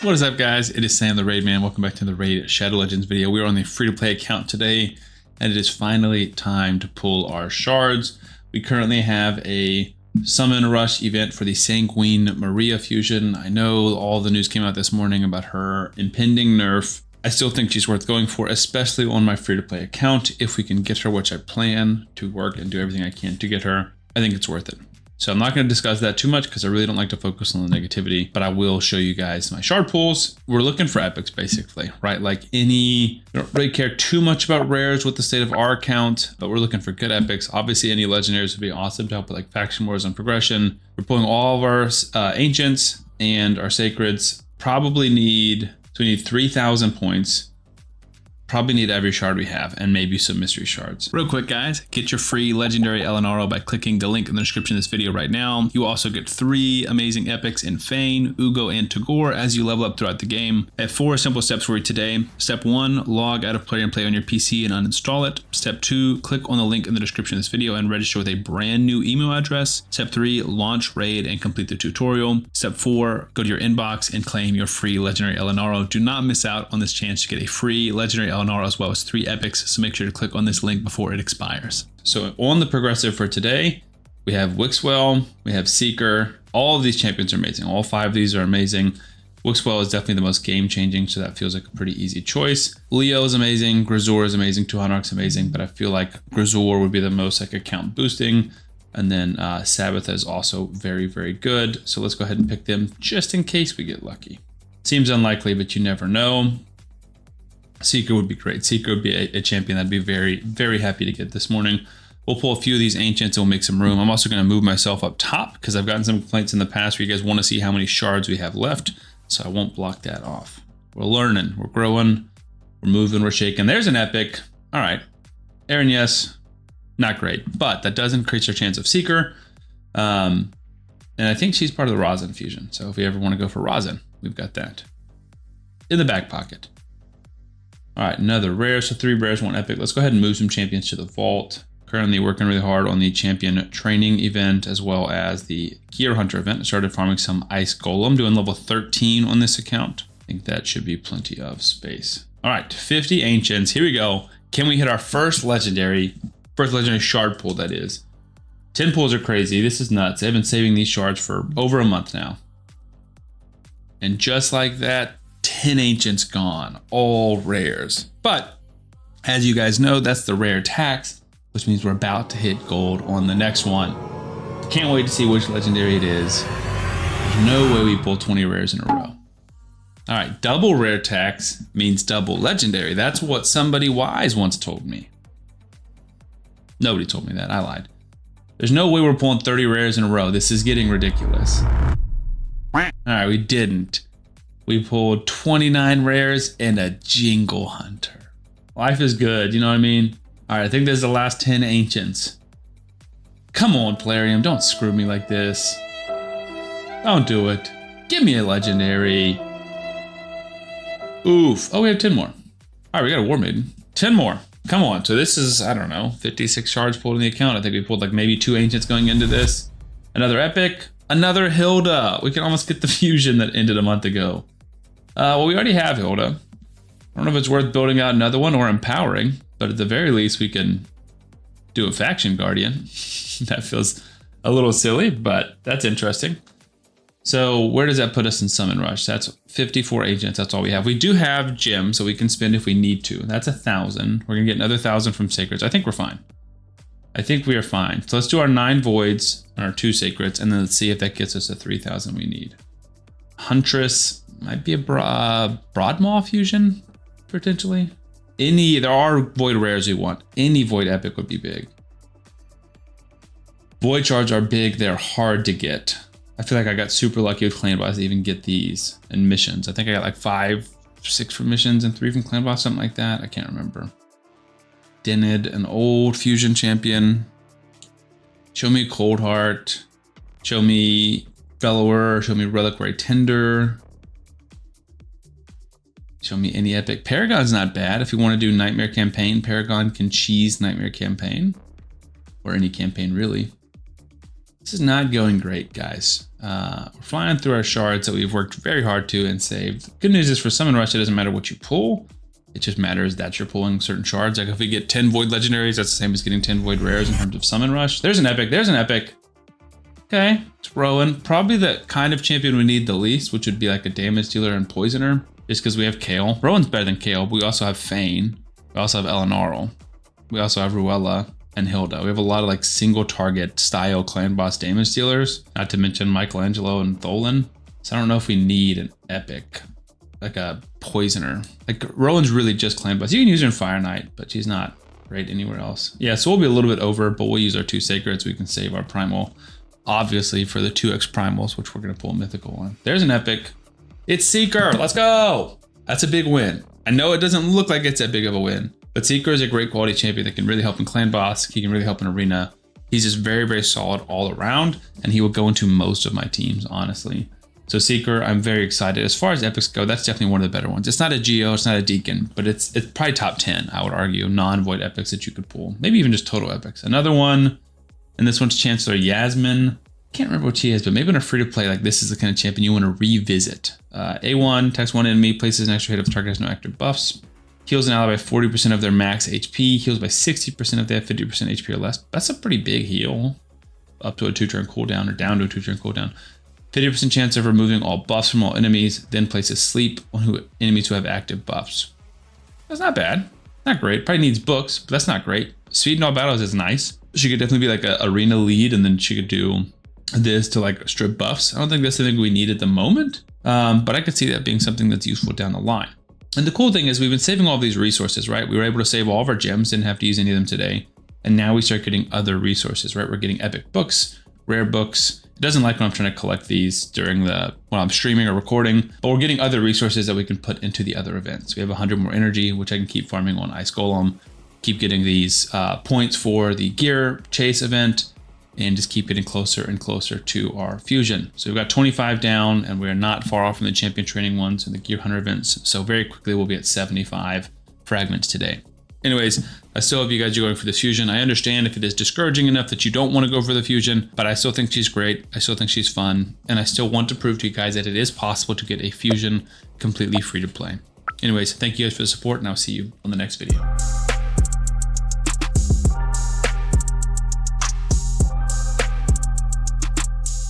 What is up, guys? It is Sam the Raid Man. Welcome back to the Raid Shadow Legends video. We are on the free-to-play account today, and it is finally time to pull our shards. We currently have a Summon Rush event for the Sanguine Maria fusion. I know all the news came out this morning about her impending nerf. I still think she's worth going for, especially on my free-to-play account. If we can get her, which I plan to work and do everything I can to get her, I think it's worth it. So I'm not going to discuss that too much because I really don't like to focus on the negativity, but I will show you guys my shard pulls. We're looking for epics basically, right? Like we don't really care too much about rares with the state of our account, but we're looking for good epics. Obviously any legendaries would be awesome to help with like faction wars and progression. We're pulling all of our ancients and our sacreds. We need 3,000 points. Probably need every shard we have and maybe some mystery shards. Real quick, guys, get your free legendary LNRO by clicking the link in the description of this video right now. You also get 3 amazing epics in Fane, Ugo, and Tagore as you level up throughout the game. I have 4 simple steps for you today. Step 1, log out of Player and Play on your PC and uninstall it. Step 2, click on the link in the description of this video and register with a brand new email address. Step 3, launch Raid and complete the tutorial. Step 4, go to your inbox and claim your free legendary LNRO. Do not miss out on this chance to get a free legendary LNRO as well as 3 epics, so make sure to click on this link before it expires. So on the progressive for today, we have Wixwell, we have Seeker. All of these champions are amazing. All 5 of these are amazing. Wixwell is definitely the most game-changing, so that feels like a pretty easy choice. Leo is amazing, Grisor is amazing, Tuhanark's amazing, but I feel like Grisor would be the most like account boosting. And then Sabbath is also very, very good. So let's go ahead and pick them just in case we get lucky. Seems unlikely, but you never know. Seeker would be great. Seeker would be a champion I'd be very, very happy to get this morning. We'll pull a few of these ancients and we'll make some room. I'm also going to move myself up top because I've gotten some complaints in the past where you guys want to see how many shards we have left. So I won't block that off. We're learning, we're growing, we're moving, we're shaking. There's an epic. All right. Aaron, yes, not great, but that does increase our chance of Seeker. And I think she's part of the Rosin fusion. So if we ever want to go for Rosin, we've got that in the back pocket. All right, another rare, so 3 rares, 1 epic. Let's go ahead and move some champions to the vault. Currently working really hard on the champion training event as well as the Gear Hunter event. I started farming some Ice Golem, doing level 13 on this account. I think that should be plenty of space. All right, 50 ancients, here we go. Can we hit our first legendary shard pull, that is. 10 pulls are crazy, this is nuts. I've been saving these shards for over a month now. And just like that, 10 ancients gone, all rares. But as you guys know, that's the rare tax, which means we're about to hit gold on the next one. Can't wait to see which legendary it is. There's no way we pull 20 rares in a row. All right, double rare tax means double legendary. That's what somebody wise once told me. Nobody told me that, I lied. There's no way we're pulling 30 rares in a row. This is getting ridiculous. All right, we didn't. We pulled 29 rares and a Jingle Hunter. Life is good, you know what I mean? All right, I think this is the last 10 ancients. Come on, Plarium, don't screw me like this. Don't do it. Give me a legendary. Oof. Oh, we have 10 more. All right, we got a War Maiden. 10 more. Come on. So this is, I don't know, 56 shards pulled in the account. I think we pulled like maybe 2 ancients going into this. Another epic. Another Hilda. We can almost get the fusion that ended a month ago. Well, we already have Hilda. I don't know if it's worth building out another one or empowering, but at the very least we can do a faction guardian. That feels a little silly, but that's interesting. So where does that put us in Summon Rush? That's 54 agents, that's all we have. We do have gems, so we can spend if we need to. That's 1,000. We're gonna get another 1,000 from Sacreds. I think we're fine. I think we are fine. So let's do our 9 Voids and our 2 Sacreds, and then let's see if that gets us the 3,000 we need. Huntress. Might be a Broadmaw fusion, potentially. There are Void rares we want. Any Void epic would be big. Void shards are big, they're hard to get. I feel like I got super lucky with Clan Boss to even get these and missions. I think I got like 5, 6 from missions and 3 from Clan Boss, something like that. I can't remember. Denid, an old fusion champion. Show me Cold Heart. Show me Bellower. Show me Reliquary Tender. Show me any epic. Paragon's not bad. If you want to do Nightmare Campaign, Paragon can cheese Nightmare Campaign. Or any campaign, really. This is not going great, guys. We're flying through our shards that we've worked very hard to and saved. Good news is for Summon Rush, it doesn't matter what you pull. It just matters that you're pulling certain shards. Like if we get 10 Void Legendaries, that's the same as getting 10 Void Rares in terms of Summon Rush. There's an Epic. There's an Epic. Okay, it's Rowan. Probably the kind of champion we need the least, which would be like a damage dealer and poisoner, just because we have Kale. Rowan's better than Kale, but we also have Fane. We also have Elenarl. We also have Ruella and Hilda. We have a lot of like single target style clan boss damage dealers, not to mention Michelangelo and Tholen. So I don't know if we need an Epic, like a poisoner. Like Rowan's really just clan boss. You can use her in Fire Knight, but she's not great anywhere else. Yeah, so we'll be a little bit over, but we'll use our 2 sacreds. We can save our primal, obviously, for the 2x primals, which we're gonna pull mythical on. There's an Epic. It's Seeker, let's go. That's a big win. I know it doesn't look like it's that big of a win, but Seeker is a great quality champion that can really help in clan boss. He can really help in arena. He's just very, very solid all around, and he will go into most of my teams, honestly. So Seeker, I'm very excited. As far as epics go, that's definitely one of the better ones. It's not a Geo, it's not a Deacon, but it's probably top 10, I would argue, non-void epics that you could pull. Maybe even just total epics. Another one, and this one's Chancellor Yasmin. Can't remember what she is, but maybe in a free-to-play, like this is the kind of champion you want to revisit. A1, attacks one enemy, places an extra hit if the target has no active buffs. Heals an ally by 40% of their max HP. Heals by 60% if they have 50% HP or less. That's a pretty big heal. Up to a 2-turn cooldown or down to a 2-turn cooldown. 50% chance of removing all buffs from all enemies. Then places sleep on enemies who have active buffs. That's not bad. Not great. Probably needs books, but that's not great. Speed in all battles is nice. She could definitely be like an arena lead, and then she could do this to like strip buffs. I don't think that's the thing we need at the moment, but I could see that being something that's useful down the line. And the cool thing is we've been saving all of these resources, right? We were able to save all of our gems, didn't have to use any of them today. And now we start getting other resources, right? We're getting epic books, rare books. It doesn't like when I'm trying to collect these during when I'm streaming or recording, but we're getting other resources that we can put into the other events. We have 100 more energy, which I can keep farming on Ice Golem, keep getting these points for the gear chase event, and just keep getting closer and closer to our fusion. So we've got 25 down, and we're not far off from the champion training ones and the gear hunter events. So very quickly we'll be at 75 fragments today. Anyways, I still hope you guys are going for this fusion. I understand if it is discouraging enough that you don't want to go for the fusion, but I still think she's great. I still think she's fun. And I still want to prove to you guys that it is possible to get a fusion completely free to play. Anyways, thank you guys for the support, and I'll see you on the next video.